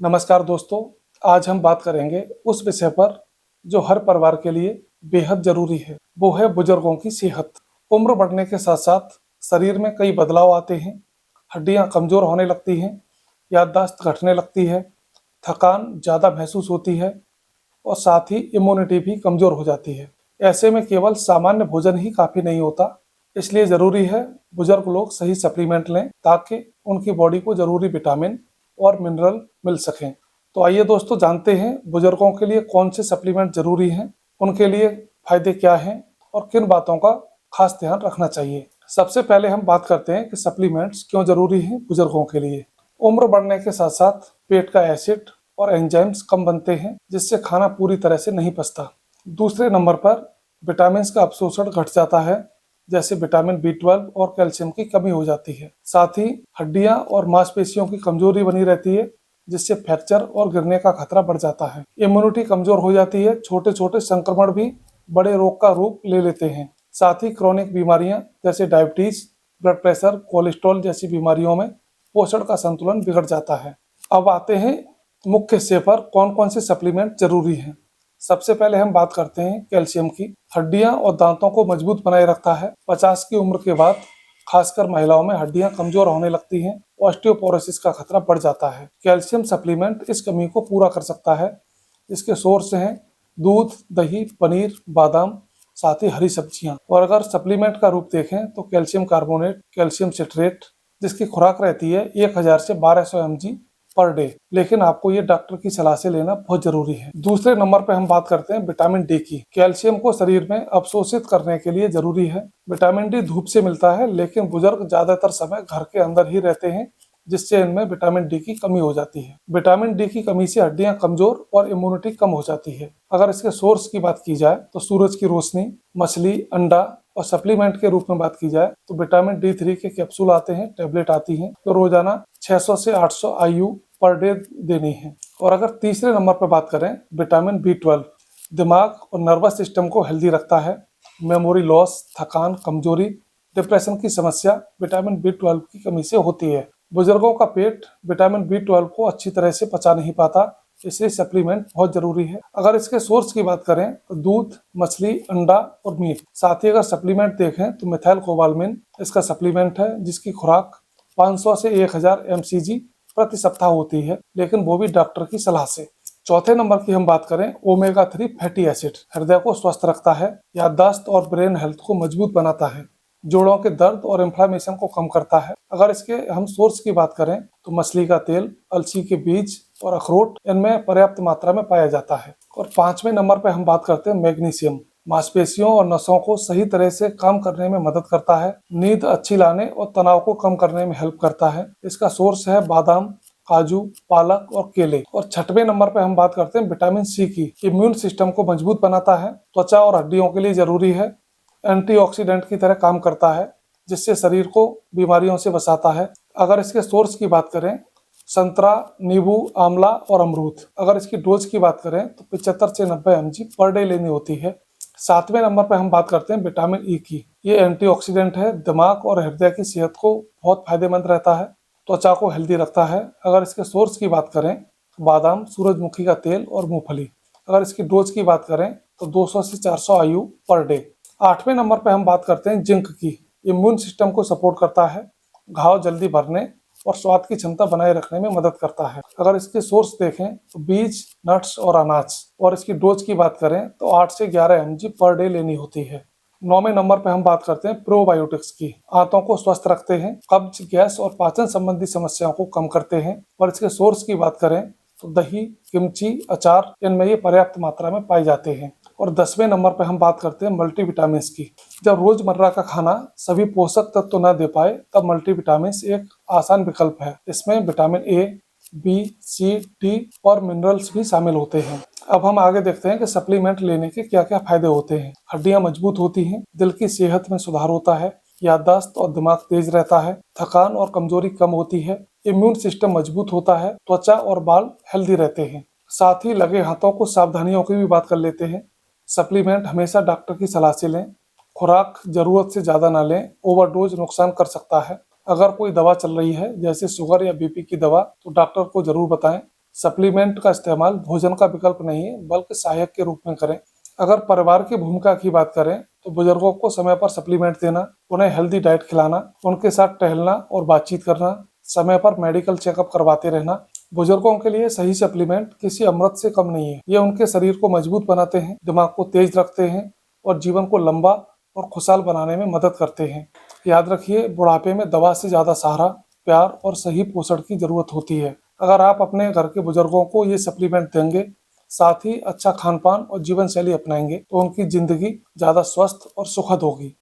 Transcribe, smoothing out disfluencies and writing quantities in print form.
नमस्कार दोस्तों, आज हम बात करेंगे उस विषय पर जो हर परिवार के लिए बेहद जरूरी है। वो है बुजुर्गों की सेहत। उम्र बढ़ने के साथ साथ शरीर में कई बदलाव आते हैं। हड्डियां कमजोर होने लगती हैं, याददाश्त घटने लगती है, थकान ज़्यादा महसूस होती है और साथ ही इम्यूनिटी भी कमजोर हो जाती है। ऐसे में केवल सामान्य भोजन ही काफ़ी नहीं होता, इसलिए ज़रूरी है बुजुर्ग लोग सही सप्लीमेंट लें ताकि उनकी बॉडी को ज़रूरी विटामिन और मिनरल मिल सकें। तो आइए दोस्तों जानते हैं बुजुर्गों के लिए कौन से सप्लीमेंट जरूरी हैं, उनके लिए फायदे क्या हैं और किन बातों का खास ध्यान रखना चाहिए। सबसे पहले हम बात करते हैं कि सप्लीमेंट्स क्यों जरूरी हैं बुजुर्गों के लिए। उम्र बढ़ने के साथ साथ पेट का एसिड और एंजाइम्स कम बनते हैं, जिससे खाना पूरी तरह से नहीं पचता। दूसरे नंबर पर विटामिन का अवशोषण घट जाता है, जैसे विटामिन बी 12 और कैल्शियम की कमी हो जाती है। साथ ही हड्डियां और मांसपेशियों की कमजोरी बनी रहती है, जिससे फ्रैक्चर और गिरने का खतरा बढ़ जाता है। इम्यूनिटी कमजोर हो जाती है, छोटे छोटे संक्रमण भी बड़े रोग का रूप ले लेते हैं। साथ ही क्रोनिक बीमारियां जैसे डायबिटीज, ब्लड प्रेशर, कोलेस्ट्रॉल जैसी बीमारियों में पोषण का संतुलन बिगड़ जाता है। अब आते हैं मुख्य हिस्से पर कौन कौन से सप्लीमेंट जरूरी हैं। सबसे पहले हम बात करते हैं कैल्शियम की। हड्डियां और दांतों को मजबूत बनाए रखता है। 50 की उम्र के बाद खासकर महिलाओं में हड्डियां कमजोर होने लगती हैं, ऑस्टियोपोरोसिस का खतरा बढ़ जाता है। कैल्शियम सप्लीमेंट इस कमी को पूरा कर सकता है। इसके सोर्स हैं दूध, दही, पनीर, बादाम, साथ ही हरी सब्जियां। और अगर सप्लीमेंट का रूप देखें तो कैल्शियम कार्बोनेट, कैल्शियम सिट्रेट, जिसकी खुराक रहती है 1000 से 1200 mg पर डे, लेकिन आपको ये डॉक्टर की सलाह से लेना बहुत जरूरी है। दूसरे नंबर पे हम बात करते हैं विटामिन डी की। कैल्शियम को शरीर में अवशोषित करने के लिए जरूरी है। विटामिन डी धूप से मिलता है, लेकिन बुजुर्ग ज्यादातर समय घर के अंदर ही रहते हैं, जिससे इनमें विटामिन डी की कमी हो जाती है। विटामिन डी की कमी से हड्डियां कमजोर और इम्यूनिटी कम हो जाती है। अगर इसके सोर्स की बात की जाए तो सूरज की रोशनी, मछली, अंडा, और सप्लीमेंट के रूप में बात की जाए तो विटामिन D3 के कैप्सूल आते हैं, टैबलेट आती हैं, तो रोजाना 600 से 800 IU पर डे देनी है। और अगर तीसरे नंबर पर बात करें विटामिन B12, दिमाग और नर्वस सिस्टम को हेल्दी रखता है। मेमोरी लॉस, थकान, कमजोरी, डिप्रेशन की समस्या विटामिन B12 की कमी से होती है। बुजुर्गों का पेट विटामिन B12 को अच्छी तरह से पचा नहीं पाता, इसलिए सप्लीमेंट बहुत जरूरी है। अगर इसके सोर्स की बात करें तो दूध, मछली, अंडा और मीट। साथ ही अगर सप्लीमेंट देखें तो मिथाइल कोबालमिन इसका सप्लीमेंट है, जिसकी खुराक 500 से 1000 mcg प्रति सप्ताह होती है, लेकिन वो भी डॉक्टर की सलाह से। चौथे नंबर की हम बात करें ओमेगा 3 फैटी एसिड, हृदय को स्वस्थ रखता है, याददाश्त और ब्रेन हेल्थ को मजबूत बनाता है, जोड़ों के दर्द और इन्फ्लामेशन को कम करता है। अगर इसके हम सोर्स की बात करें तो मछली का तेल, अलसी के बीज और अखरोट, इनमें पर्याप्त मात्रा में पाया जाता है। और पांचवें नंबर पे हम बात करते हैं मैग्नीशियम। मांसपेशियों और नसों को सही तरह से काम करने में मदद करता है, नींद अच्छी लाने और तनाव को कम करने में हेल्प करता है। इसका सोर्स है बादाम, काजू, पालक और केले। और छठवें नंबर पे हम बात करते हैं विटामिन सी की। इम्यून सिस्टम को मजबूत बनाता है, त्वचा और हड्डियों के लिए जरूरी है, एंटीऑक्सीडेंट की तरह काम करता है, जिससे शरीर को बीमारियों से बचाता है। अगर इसके सोर्स की बात करें संतरा, नींबू, आंवला और अमरूद। अगर इसकी डोज की बात करें तो 75 से 90 mg पर डे लेनी होती है। सातवें नंबर पर हम बात करते हैं विटामिन ई की। ये एंटीऑक्सीडेंट है, दिमाग और हृदय की सेहत को बहुत फायदेमंद रहता है, त्वचा को हेल्दी रखता है। अगर इसके सोर्स की बात करें तो बादाम, सूरजमुखी का तेल और मूंगफली। अगर इसकी डोज की बात करें तो 200 से 400 IU पर डे। आठवें नंबर पर हम बात करते हैं जिंक की। इम्यून सिस्टम को सपोर्ट करता है, घाव जल्दी भरने और स्वाद की क्षमता बनाए रखने में मदद करता है। अगर इसके सोर्स देखें तो बीज, नट्स और अनाज। और इसकी डोज की बात करें तो 8 से 11 mg पर डे लेनी होती है। 9वें नंबर पे हम बात करते हैं प्रोबायोटिक्स की। आंतों को स्वस्थ रखते हैं, कब्ज, गैस और पाचन संबंधी समस्याओं को कम करते हैं। और इसके सोर्स की बात करें तो दही, किमची, अचार, इनमें ये पर्याप्त मात्रा में पाए जाते हैं। और 10वें नंबर पर हम बात करते हैं मल्टीविटामिन की। जब रोजमर्रा का खाना सभी पोषक तत्व न दे पाए तब मल्टीविटामिन एक आसान विकल्प है। इसमें vitamin A, B, C, D और मिनरल्स भी शामिल होते हैं। अब हम आगे देखते हैं कि सप्लीमेंट लेने के क्या क्या फायदे होते हैं। हड्डियां मजबूत होती हैं, दिल की सेहत में सुधार होता है, याददाश्त और दिमाग तेज रहता है, थकान और कमजोरी कम होती है, इम्यून सिस्टम मजबूत होता है, त्वचा और बाल हेल्दी रहते हैं। साथ ही लगे हाथों को सावधानियों की भी बात कर लेते हैं। सप्लीमेंट हमेशा डॉक्टर की सलाह से लें, खुराक जरूरत से ज़्यादा ना लें, ओवरडोज नुकसान कर सकता है। अगर कोई दवा चल रही है जैसे शुगर या BP की दवा तो डॉक्टर को जरूर बताएं। सप्लीमेंट का इस्तेमाल भोजन का विकल्प नहीं है बल्कि सहायक के रूप में करें। अगर परिवार की भूमिका की बात करें तो बुजुर्गों को समय पर सप्लीमेंट देना, उन्हें हेल्दी डाइट खिलाना, उनके साथ टहलना और बातचीत करना, समय पर मेडिकल चेकअप करवाते रहना। बुजुर्गों के लिए सही सप्लीमेंट किसी अमृत से कम नहीं है। ये उनके शरीर को मजबूत बनाते हैं, दिमाग को तेज रखते हैं और जीवन को लंबा और खुशहाल बनाने में मदद करते हैं। याद रखिए, बुढ़ापे में दवा से ज्यादा सहारा, प्यार और सही पोषण की जरूरत होती है। अगर आप अपने घर के बुजुर्गों को ये सप्लीमेंट देंगे, साथ ही अच्छा खान पान और जीवन शैली अपनाएंगे तो उनकी जिंदगी ज्यादा स्वस्थ और सुखद होगी।